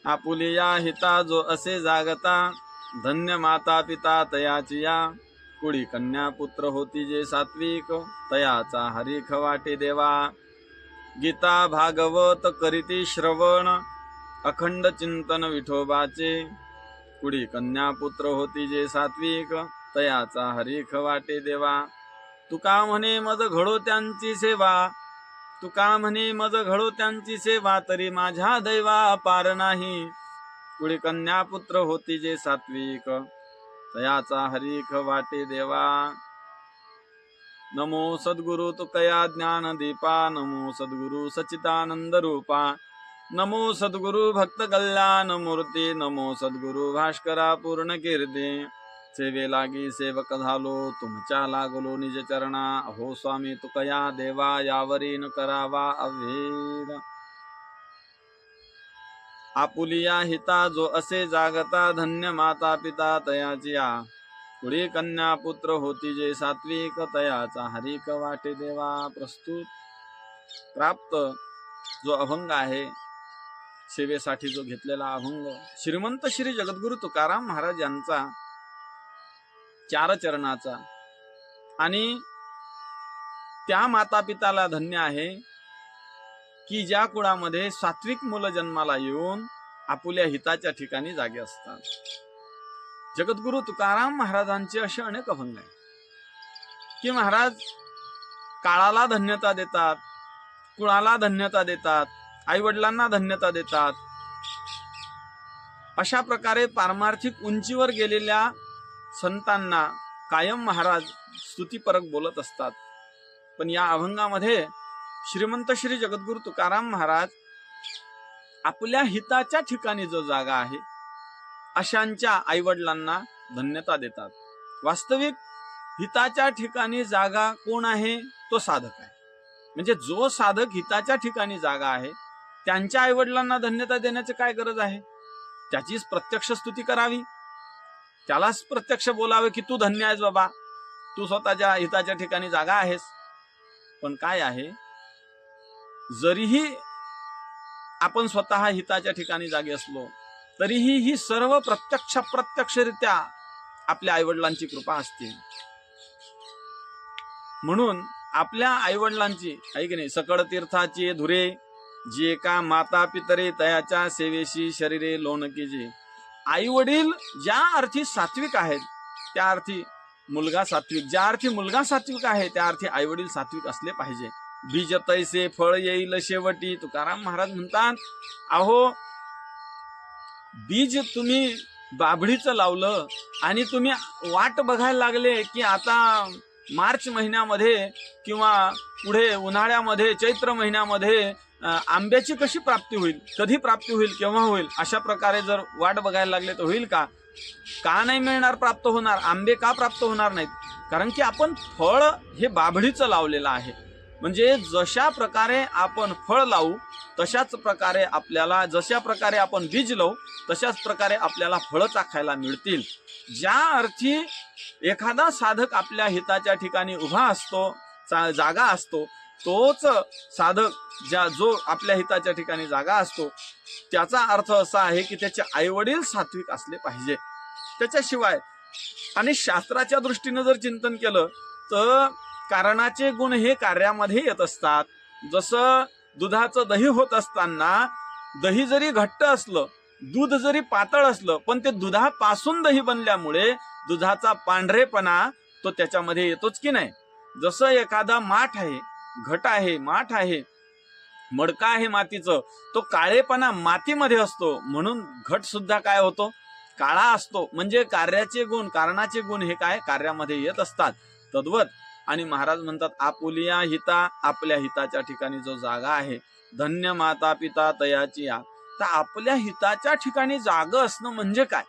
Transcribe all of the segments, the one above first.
Apulia हिता जो असे जागता, धन्य माता पिता तयाची या. कुडी कन्या पुत्र होती जे सात्विक, तयाचा हरिख वाटे देवा. गीता भागवत करीती श्रवण, अखंड चिंतन विठोबाचे. कुडी कन्या पुत्र होती जे सात्विक, तयाचा हरिख वाटे देवा. तुका म्हणे मज घडो त्यांची सेवा, तुका म्हणे मज घडो त्यांची सेवा, तरी माझ्या दैवा पार नाही. कुडी कन्या पुत्र होती जे सात्विक, तयाचा हरिख वाटे देवा. नमो सद्गुरु तुकया ज्ञान दीपा, नमो सद्गुरु सच्चिदानंद रूपा. नमो सद्गुरु भक्त कल्याण मूर्ती, नमो सद्गुरु भास्करा पूर्ण कीर्ती. सेवे लागी सेवक झालो, तुमच्या लागलो निज चरणा. हो स्वामी तुकया देवा, यावरी न करावा अभेद. आपुलिया हिता जो असे जागता, धन्य माता पिता तयाची या. कुडी कन्या पुत्र होती जे सात्विक, तयाचा हरिक वाटे देवा. प्रस्तुत प्राप्त जो अभंग आहे, सेवेसाठी जो घेतलेला अभंग, श्रीमंत श्री जगद्गुरु तुकाराम महाराज यांचा 4 चरणाचा. आणि त्या माता पिताला धन्य आहे की ज्या कुळामध्ये सात्विक मुलं जन्माला येऊन आपुल्या हिताच्या ठिकाणी जागे असतात. जगद्गुरु तुकाराम महाराजांचे असे अनेक अभंग आहेत की महाराज काळाला धन्यता देतात, कुळाला धन्यता देतात, आई वडिलांना धन्यता देतात. अशा प्रकारे पारमार्थिक उंचीवर गेलेल्या संतांना कायम महाराज स्तुतीपरक बोलत असतात. पण या अभंगामध्ये श्रीमंत श्री जगद्गुरु तुकाराम महाराज आपल्या हिताच्या ठिकाणी जो जागा आहे अशांच्या आईवडिलांना धन्यता देतात. वास्तविक हिताच्या ठिकाणी जागा कोण आहे? तो साधक आहे. म्हणजे जो साधक हिताच्या ठिकाणी जागा आहे त्यांच्या आईवडिलांना धन्यता देण्याची काय गरज आहे? त्याचीच प्रत्यक्ष स्तुती करावी, त्यालाच प्रत्यक्ष बोलावे की तू धन्य आहेस बाबा, तू स्वतःच्या हिताच्या ठिकाणी जागा आहेस. पण काय आहे, जरीही आपण स्वतः हिताच्या ठिकाणी जागे असलो तरीही ही सर्व प्रत्यक्षरित्या आपल्या आईवडिलांची कृपा असते. म्हणून आपल्या आईवडिलांची ऐक नाही, सकळ तीर्थाची धुरे जे का माता पितरे तयाच्या सेवेशी शरीरे लोणकीजे. आई वडील ज्या अर्थी सात्विक आहेत त्या अर्थी मुलगा सात्विक, ज्या अर्थी मुलगा सात्विक आहे त्या अर्थी आई वडील सात्विक असले पाहिजे. बीज तैसे फळ येईल शेवटी. तुकाराम महाराज म्हणतात, अहो बीज तुम्ही बाभळीचं लावलं आणि तुम्ही वाट बघायला लागले की आता मार्च महिन्यामध्ये किंवा पुढे उन्हाळ्यामध्ये चैत्र महिन्यामध्ये आंब्याची कशी प्राप्ती होईल, कधी प्राप्ती होईल, केव्हा होईल, अशा प्रकारे जर वाट बघायला लागले तर होईल का? का नाही मिळणार, प्राप्त होणार? आंबे का प्राप्त होणार नाहीत? कारण की आपण फळ हे बाभळीचं लावलेलं आहे. म्हणजे जशा प्रकारे आपण फळ लावू तशाच प्रकारे आपल्याला, जशा प्रकारे आपण बीज लावू तशाच प्रकारे आपल्याला फळं चाखायला मिळतील. ज्या अर्थी एखादा साधक आपल्या हिताच्या ठिकाणी उभा असतो, जागा असतो, तोच साधक जो आपल्या हिताच्या ठिकाणी जागा असतो त्याचा अर्थ असा आहे की त्याचे आईवडील सात्विक असले पाहिजे. त्याच्याशिवाय आणि शास्त्राच्या दृष्टीने जर चिंतन केलं तर कारणाचे गुण हे कार्यामध्ये येत असतात. जसं दुधाचं दही होत असताना दही जरी घट्ट असलं, दूध जरी पातळ असलं, पण ते दुधापासून दही बनल्यामुळे दुधाचा पांढरेपणा तो त्याच्यामध्ये येतोच की नाही. जसं एखादा माठ आहे, घट आहे, माठ आहे, मडका आहे मातीचं, तो काळेपणा मातीमध्ये असतो म्हणून घट सुद्धा काय होतो, काळा असतो. म्हणजे कार्याचे गुण, कारणाचे गुण हे काय कार्यामध्ये येत असतात. तद्वत आणि महाराज म्हणतात, आपुलिया हिता, आपल्या हिताच्या ठिकाणी जो जागा आहे, धन्य माता पिता तयाची या. तर आपल्या हिताच्या ठिकाणी जागा असणं म्हणजे काय?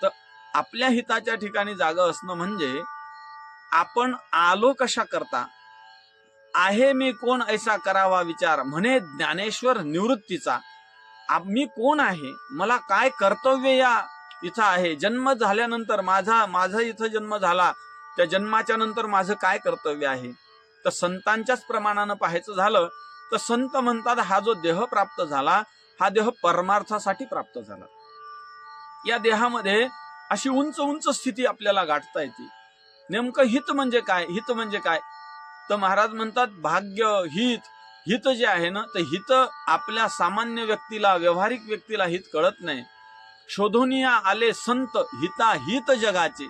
तर आपल्या हिताच्या ठिकाणी जागा असणं म्हणजे आपण आलो कशा करता, आहे मी कोण ऐसा करावा विचार, म्हणे ज्ञानेश्वर निवृत्तीचा. मी कोण आहे, मला काय कर्तव्य या इथं आहे, जन्म झाल्यानंतर माझा इथं जन्म झाला, त्या जन्माच्या नंतर माझं काय कर्तव्य आहे. तर संतांच्याच प्रमाणानं पाहायचं झालं तर संत म्हणतात, हा जो देह प्राप्त झाला हा देह परमार्थासाठी प्राप्त झाला. या देहामध्ये अशी उंच उंच स्थिती आपल्याला गाठता येते. नेमकं हित म्हणजे काय? हित म्हणजे काय? तर महाराज म्हणतात भाग्य हित. हित जे आहे ना, तर हित आपल्या सामान्य व्यक्तीला, व्यावहारिक व्यक्तीला हित कळत नाही. शोधूनिया आले संत हिता हित जगाचे,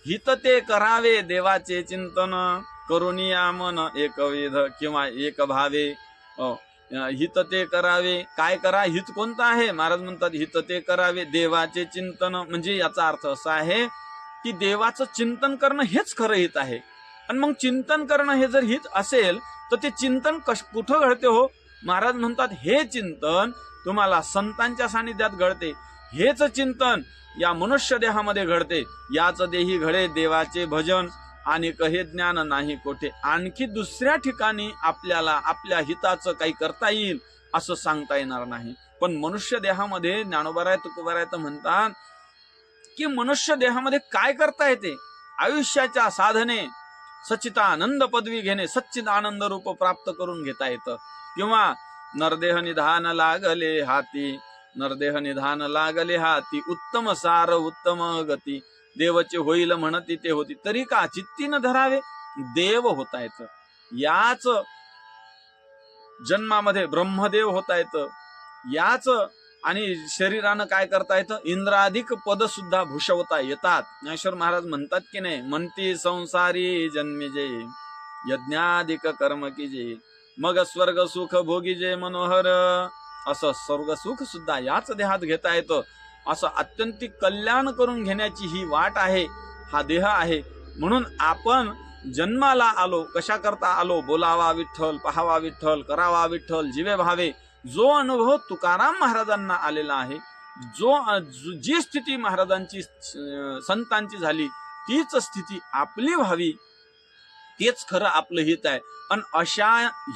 हित ते करावे देवाचे चिंतन, करुनिया मन एकविध किंवा एक भावे. हित ते करावे, काय करा? हित कोणतं आहे? महाराज म्हणतात हित ते करावे देवाचे चिंतन. म्हणजे याचा अर्थ असा आहे की देवाचं चिंतन करणं हेच खरं हित आहे. आणि मग चिंतन करणं हे जर हित असेल तर ते चिंतन कुठं घडते हो? महाराज म्हणतात हे चिंतन तुम्हाला संतांच्या सानिध्यात घडते. हेच चिंतन या मनुष्य देहामध्ये घडते. याच देही घडे देवाचे भजन आणि कहे ज्ञान नाही कोठे. आणखी दुसऱ्या ठिकाणी आपल्याला आपल्या हिताचं काही करता येईल असं सांगता येणार नाही. पण मनुष्य देहामध्ये ज्ञानोबाराय तुकोबाराय तर म्हणतात की मनुष्य देहामध्ये काय करता येते? आयुष्याच्या साधने सच्चिदानंद पदवी घेणे, सच्चिद आनंद रूप प्राप्त करून घेता येतं. किंवा नरदेह निधान लागले हाती, नरदेह निधान लागले हाती, उत्तम सार उत्तम गती, देवचे होईल म्हणती ते होती, तरी का चित्ती न धरावे? देव होता येतं. याच जन्मामध्ये ब्रह्मदेव होता येतं. याच आणि शरीरानं काय करता येतं? इंद्राधिक पद सुद्धा भूषवता येतात. ज्ञानेश्वर महाराज म्हणतात की नाही, म्हणती संसारी जन्मी जे, यज्ञाधिक कर्म की जे, मग स्वर्ग सुख भोगी जे मनोहर. असं स्वर्ग सुख सुद्धा याच देहात घेता येतं. असं अत्यंतिक कल्याण करून घेण्याची ही वाट आहे, हा देह आहे. म्हणून आपण जन्माला आलो, कशा करता आलो? बोलावा विठ्ठल, पहावा विठ्ठल, करावा विठ्ठल, जीवे भावे. जो अनुभव तुकाराम महाराजांना आलेला आहे, जी स्थिती महाराजांची संतांची झाली, तीच स्थिती आपली व्हावी, तेच खरं आपलं हित आहे. आणि अशा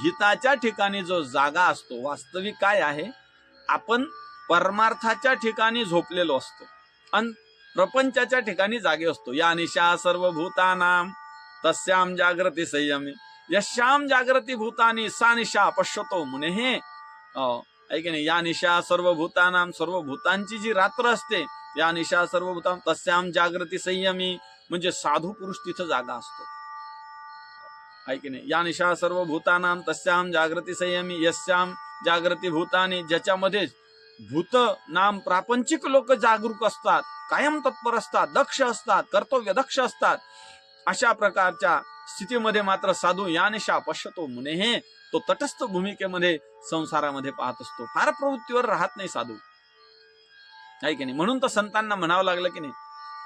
हिताच्या ठिकाणी जो जागा असतो, वास्तविक काय आहे? आपण परमार्थाच्या ठिकाणी झोपलेलो असतो आणि प्रपंचाच्या ठिकाणी जागे असतो. या निशा सर्व भूतानाम तस्याम जागृती संयमी, यश्याम जागृती भूतानी सा निशा पश्यतो मुने. हे ऐक नाही, या निशा सर्व भूतानाम, सर्व भूतांची जी रात्र असते, या निशा सर्व भूतान तस्याम जागृती संयमी, म्हणजे साधू पुरुष तिथं जागा असतो. ऐक नाही, या निशा सर्व भूतानाम तस्याम जागृती संयमी, यस्याम जागृती भूतानी, ज्याच्यामध्ये भूत नाम प्रापंचिक लोक जागरूक असतात, कायम तत्पर असतात, दक्ष असतात, कर्तव्य दक्ष असतात. अशा प्रकारच्या स्थितीमध्ये मात्र साधू या निशा पश्यतो मुने, हे तो तटस्थ भूमिकेमध्ये संसारामध्ये पाहत असतो, फार प्रवृत्तीवर राहत नाही साधू. आहे की नाही? म्हणून तर संतांना म्हणावं लागलं की नाही,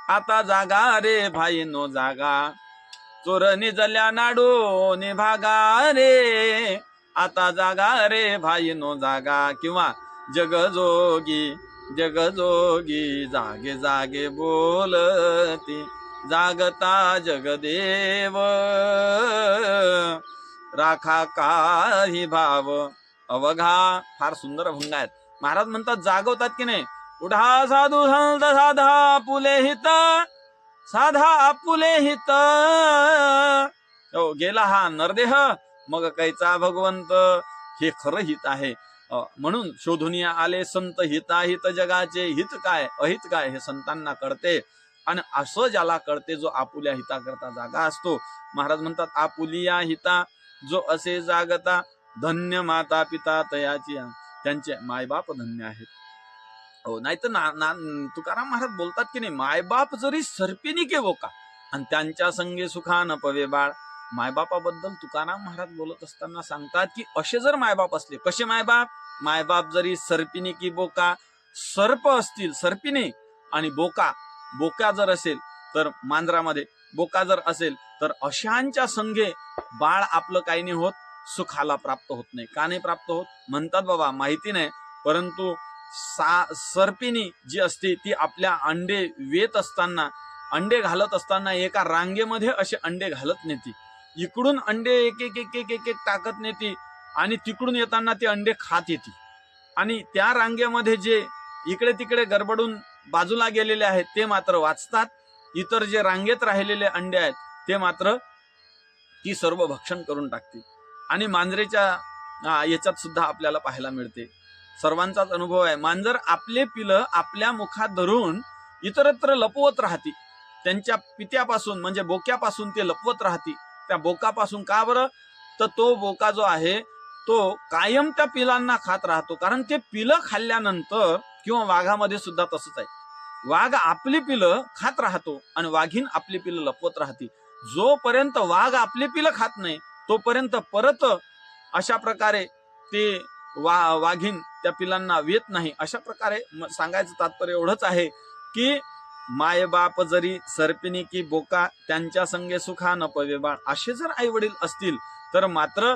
आता जागा रे भाई नो जागा, चोर निजल्या नाडो निभागा रे, आता जागा रे भाई नो जागा. किंवा जगजोगी जगजोगी जागे जागे बोलती, जागता जगदेव राखा काही भाव अवघा. फार सुंदर भंग आहेत. महाराज म्हणतात जागवतात की नाही, उठा साधू संत साधा आपुले हित, साधा आपुले हित. गेला हा नरदेह, मग कैचा भगवंत. हे खरं हित आहे. म्हणून शोधुनिया आले संत हिता हित जगाचे. हित काय अहित काय हे संतांना कळते. आणि असं ज्याला कळते, जो आपुल्या हिता करता जागा असतो. महाराज म्हणतात आपुलिया हिता जो असे जागता, धन्य माता पिता तयाची, त्यांचे मायबाप धन्य आहेत. हो, नाही तर तुकाराम महाराज बोलतात की नाही, मायबाप जरी सर्पिनी के बोका, आणि त्यांच्या संगे सुखा न पवे बाळ. मायबापाबद्दल तुकाराम महाराज बोलत असताना सांगतात की असे जर मायबाप असले, कसे मायबाप? मायबाप जरी सर्पिनी की बोका, सर्प असतील सर्पिनी, आणि बोका बोका जर असेल तर मांजरामध्ये, बोका जर असेल तर अशांच्या संगे बाळ आपलं काही नाही होत, सुखाला प्राप्त होत नाही. का नाही प्राप्त होत? म्हणतात बाबा माहिती नाही, परंतु सर्पिणी जी असते ती आपल्या अंडे वेत असताना, अंडे घालत असताना एका रांगेमध्ये असे अंडे घालत नेती. इकडून अंडे एक एक एक एक एक एक टाकत नेती आणि तिकडून येताना ते अंडे खात येते. आणि त्या रांगेमध्ये जे इकडे तिकडे गडबडून बाजूला गेलेले आहेत ते मात्र वाचतात. इतर जे रांगेत राहिलेले अंडे आहेत ते मात्र ती सर्व भक्षण करून टाकते. आणि मांजरेच्या याच्यात सुद्धा आपल्याला पाहायला मिळते. सर्वांचाच अनुभव आहे. मांजर आपले पिलं आपल्या मुखात धरून इतरत्र लपवत राहते. त्यांच्या पित्यापासून म्हणजे बोक्यापासून ते लपवत राहते. त्या बोकापासून का बरं? तर तो बोका जो आहे तो कायम त्या पिलांना खात राहतो. कारण ते पिलं खाल्ल्यानंतर, किंवा वाघामध्ये सुद्धा तसंच आहे, वाघ आपली पिलं खात राहतो आणि वाघीण आपली पिलं लपवत राहते. जोपर्यंत वाघ आपली पिलं खात नाही तोपर्यंत परत अशा प्रकारे ते वाघीण त्या पिलांना वेत नाही. अशा प्रकारे सांगायचं तात्पर्य एवढंच आहे की माय बाप जरी सर्पिणी की बोका त्यांच्या संगे सुखा न पवे बाळ, असे जर आई वडील असतील तर मात्र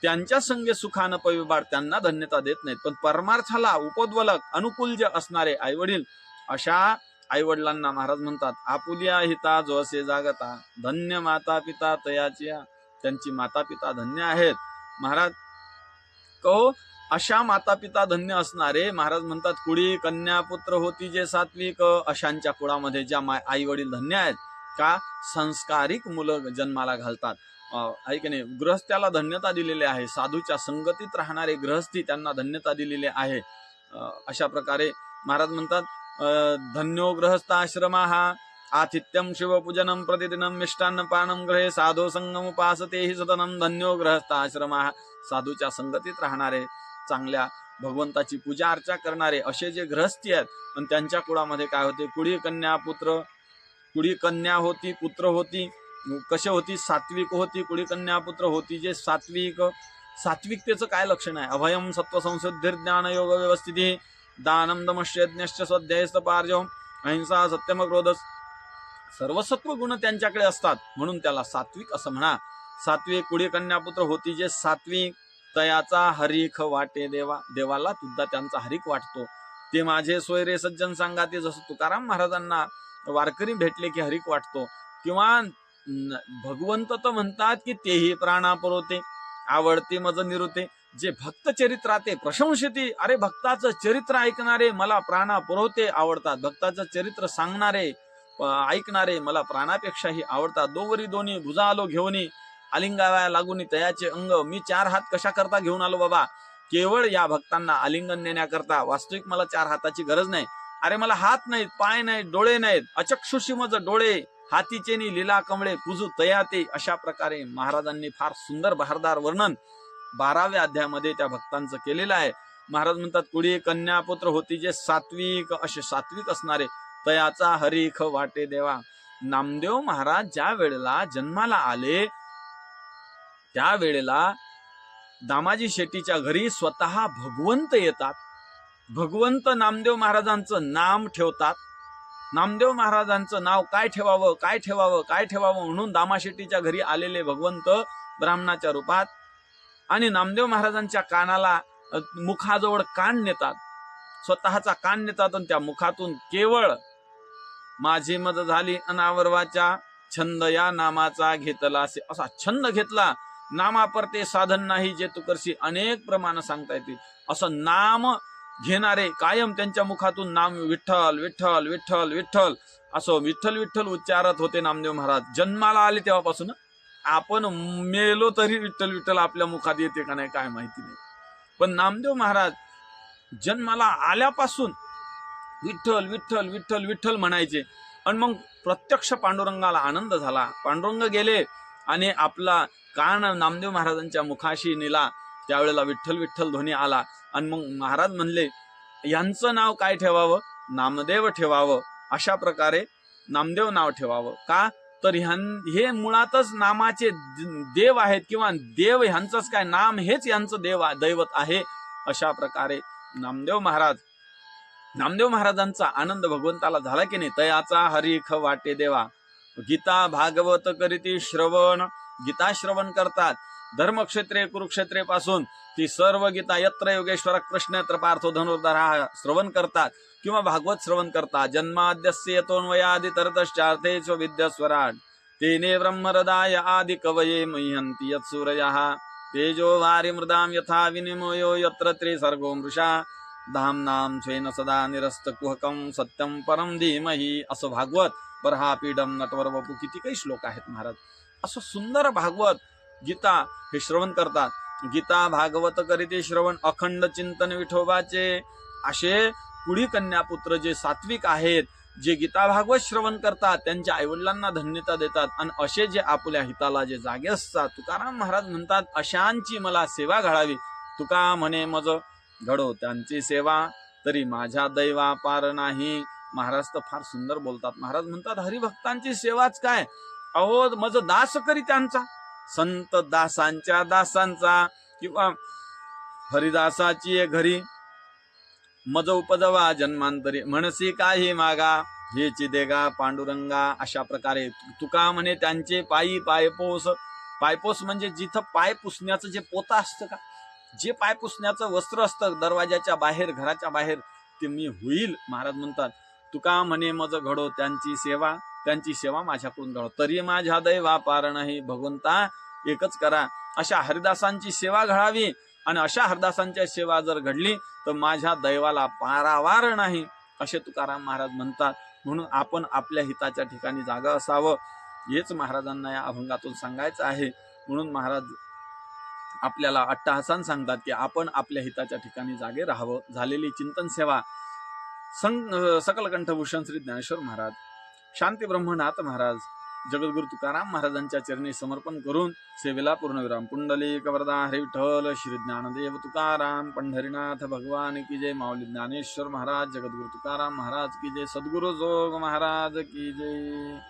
त्यांच्या संगे सुखा न पवे बाळ त्यांना धन्यता देत नाहीत. पण परमार्थाला उपद्वलक अनुकूल जे असणारे आई वडील, अशा आई वडिलांना महाराज म्हणतात आपुलिया हिता जो असे जागता, धन्य माता पिता तयाचिया. त्यांची माता पिता धन्य आहेत महाराज. कहो अशा माता पिता धन्य असणारे महाराज म्हणतात कुडी कन्या पुत्र होती जे सात्विक, अशांच्या कुळामध्ये ज्या आई वडील धन्य आहेत का संस्कारिक मुलं जन्माला घालतात. ऐक नाही, गृहस्थ्याला धन्यता दिलेली आहे. साधूच्या संगतीत राहणारे गृहस्थी त्यांना धन्यता दिलेली आहे. अशा प्रकारे महाराज म्हणतात धन्यो गृहस्थाश्रमा हा आतिथ्यम शिवपूजनम प्रतिदिनम मिष्टान्न पानम ग्रहे साधो संगम उपासते हि सदनम. धन्यो गृहस्थाश्रमा, साधूच्या संगतीत राहणारे, चांगल्या भगवंताची पूजा अर्चा करणारे असे जे गृहस्थी आहेत. आणि त्यांच्या कुळामध्ये काय होते? कुडी कन्या पुत्र, कुडी कन्या होती, पुत्र होती. कसे होती? सात्विक होती. कुडी कन्या पुत्र होती जे सात्विक. सात्विकतेचं काय लक्षण आहे? अभयम सत्व संशुद्धिर ज्ञान योग व्यवस्थिती दानम दमश्यज्ञश्च स्वाध्यायस्त पार्जव अहिंसा सत्यम क्रोध, सर्वसत्व गुण त्यांच्याकडे असतात म्हणून त्याला सात्विक असं म्हणा. सात्विक कुडी कन्या पुत्र होती जे सात्विक, तयाचा हरिख वाटे देवा, देवाला सुद्धा त्यांचा हरिक वाटतो. ते माझे सोयरे सज्जन सांगा, ते जसं तुकाराम महाराजांना वारकरी भेटले की हरिक वाटतो. किंवा भगवंत तर म्हणतात की तेही प्राणा पुरवते, आवडते मज निरुते. जे भक्त चरित्राते प्रशंसिती, अरे भक्ताचं चरित्र ऐकणारे मला प्राणा पुरवते आवडतात. भक्ताचं चरित्र सांगणारे ऐकणारे मला प्राणापेक्षाही आवडतात. दोवरी दोन्ही भुजा आलो घेऊनी, आलिंगाव्या लागून तयाचे अंग. मी 4 हात कशा करता घेऊन आलो बाबा? केवळ या भक्तांना आलिंगन देण्याकरता. वास्तविक मला 4 हाताची गरज नाही. अरे मला हात नाहीत, पाय नाहीत, डोळे नाहीत, अचक्षुषी मज डोळे, हातीचेनी लीला कमळे पूजू तयाते. अशा प्रकारे महाराजांनी फार सुंदर बहारदार वर्णन 12व्या अध्यायामध्ये त्या भक्तांचं केलेलं आहे. महाराज म्हणतात कुडी कन्या पुत्र होती जे सात्विक, असे सात्विक असणारे, तयाचा हरिख वाटे देवा. नामदेव महाराज ज्या वेळेला जन्माला आले त्या वेळेला दामाजी शेट्टीच्या घरी स्वतः भगवंत येतात. भगवंत नामदेव महाराजांचं नाम ठेवतात. नामदेव महाराजांचं नाव काय ठेवावं, काय ठेवावं, काय ठेवावं म्हणून दामाशेट्टीच्या घरी आलेले भगवंत ब्राह्मणाच्या रूपात, आणि नामदेव महाराजांच्या कानाला मुखाजवळ कान नेतात, स्वतःचा कान नेतात. आणि त्या मुखातून केवळ माझी मज झाली अनावरवाचा, छंद या नामाचा घेतला असे, असा छंद घेतला. नामापरते साधन नाही जे तू करशी, अनेक प्रमाण सांगता येतील. असं नाम घेणारे कायम त्यांच्या मुखातून नाम विठ्ठल विठ्ठल विठ्ठल विठ्ठल असं विठ्ठल विठ्ठल उच्चारत होते नामदेव महाराज. जन्माला आले तेव्हापासून. आपण मेलो तरी विठ्ठल विठ्ठल आपल्या मुखात येते का नाही काय माहिती नाही, पण नामदेव महाराज जन्माला आल्यापासून विठ्ठल विठ्ठल विठ्ठल विठ्ठल म्हणायचे. आणि मग प्रत्यक्ष पांडुरंगाला आनंद झाला. पांडुरंग गेले आणि आपला कान नामदेव महाराजांच्या मुखाशी नेला. त्यावेळेला विठ्ठल विठ्ठल ध्वनी आला. आणि मग महाराज म्हणले यांचं नाव काय ठेवावं? नामदेव ठेवावं. अशा प्रकारे नामदेव नाव ठेवावं. का तर हे मुळातच नामाचे देव आहेत, किंवा देव ह्यांचंच काय, नाम हेच यांचं दैवत आहे. अशा प्रकारे नामदेव महाराजांचा आनंद भगवंताला झाला की नाही. तयाचा हरिख वाटे देवा. गीता भागवत करीती श्रवण, गीता श्रवण करतात. धर्मक्षेत्रे कुरुक्षेत्रे पासून ती सर्व गीता यत्र योगेश्वर कृष्ण यत्र पार्थो धनुर्धर श्रवण करतात किंवा भागवत श्रवण करतात. जन्माद्यस्य यतोन्वयादि तरतश्चार्थेषु विद्यास्वराट तेने ब्रह्महृदाय आदि कवये मह्यन्ति यत्सूरयः तेजो वारि मृदां यथा विनिमयो यत्र त्रिसर्गो मृषा धामनाम स्वेन सदा निरस्त कुहकम सत्यम परम धीमहि. असं भागवत. बर्हापीडम नटवर वपू, किती काही श्लोक आहेत महाराज. असं सुंदर भागवत गीता हे श्रवण करतात. गीता भागवत करीते श्रवण अखंड चिंतन विठोबाचे. असे कुडी कन्या पुत्र जे सात्विक आहेत, जे गीता भागवत श्रवण करतात, त्यांच्या आईवडिलांना धन्यता देतात, आणि असे जे आपल्या हिताला जे जागे असतात, तुकाराम महाराज म्हणतात अशांची मला सेवा घडावी. तुका म्हणे मज घडो त्यांची सेवा, तरी माझ्या दैवा पार नाही. महाराज तर फार सुंदर बोलतात. महाराज म्हणतात हरिभक्तांची सेवाच काय, अहो मज दास करी त्यांचा, संत दासांच्या दासांचा, किंवा हरिदासाची घरी मज उपजवा जन्मांतरी, म्हणसी काही मागा हेची देगा पांडुरंगा. अशा प्रकारे तुका म्हणे त्यांचे पायी पायपोस. पायपोस म्हणजे जिथं पाय पुसण्याचं जे पोता असतं का, जे पाय पुसण्याचं वस्त्र असतं दरवाजाच्या बाहेर, घराच्या बाहेर, ते मी होईल. महाराज म्हणतात तुका म्हणे मज घडो त्यांची सेवा, त्यांची सेवा माझ्याकडून घडो, तरी माझ्या दैवा पार नाही. भगवंता एकच करा, अशा हरिदासांची सेवा घडावी, आणि अशा हरिदासांच्या सेवा जर घडली तर माझ्या दैवाला पारावार नाही, असे तुकाराम महाराज म्हणतात. म्हणून आपण आपल्या हिताच्या ठिकाणी जागा असावं, हेच महाराजांना या अभंगातून सांगायचं आहे. म्हणून महाराज आपल्याला अट्टहासान सांगतात की आपण आपल्या हिताच्या ठिकाणी जागे राहावं. झालेली चिंतन सेवा सकल कंठभूषण श्री ज्ञानेश्वर महाराज, शांती ब्रह्मनाथ महाराज, जगद्गुरु तुकाराम महाराजांच्या चरणी समर्पण करून सेवेला पूर्णविराम. पुंडलिक वरदा हरी विठ्ठल श्री ज्ञानदेव तुकाराम पंढरीनाथ भगवान की जय. माऊली ज्ञानेश्वर महाराज, जगद्गुरु तुकाराम महाराज की जय. सद्गुरु जोग महाराज की जय.